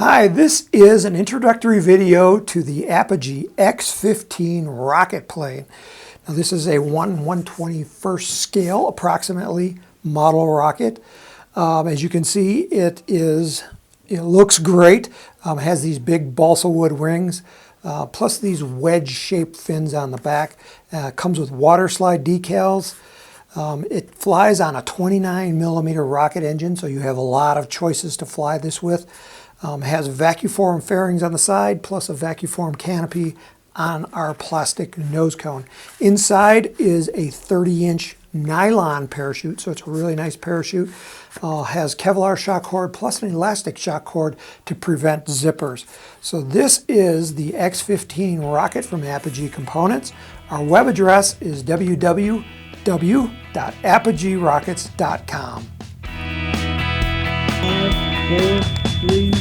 Hi, this is an introductory video to the Apogee X-15 rocket plane. Now this is a 1/121st scale approximately model rocket. As you can see, it looks great. Has these big balsa wood wings, plus these wedge-shaped fins on the back. Comes with water slide decals. It flies on a 29mm rocket engine, so you have a lot of choices to fly this with. Has vacuform fairings on the side, plus a vacuform canopy on our plastic nose cone. Inside is a 30-inch nylon parachute, so it's a really nice parachute. Has Kevlar shock cord plus an elastic shock cord to prevent zippers. So this is the X-15 rocket from Apogee Components. Our web address is www.apogeerockets.com. 5, 4, 3,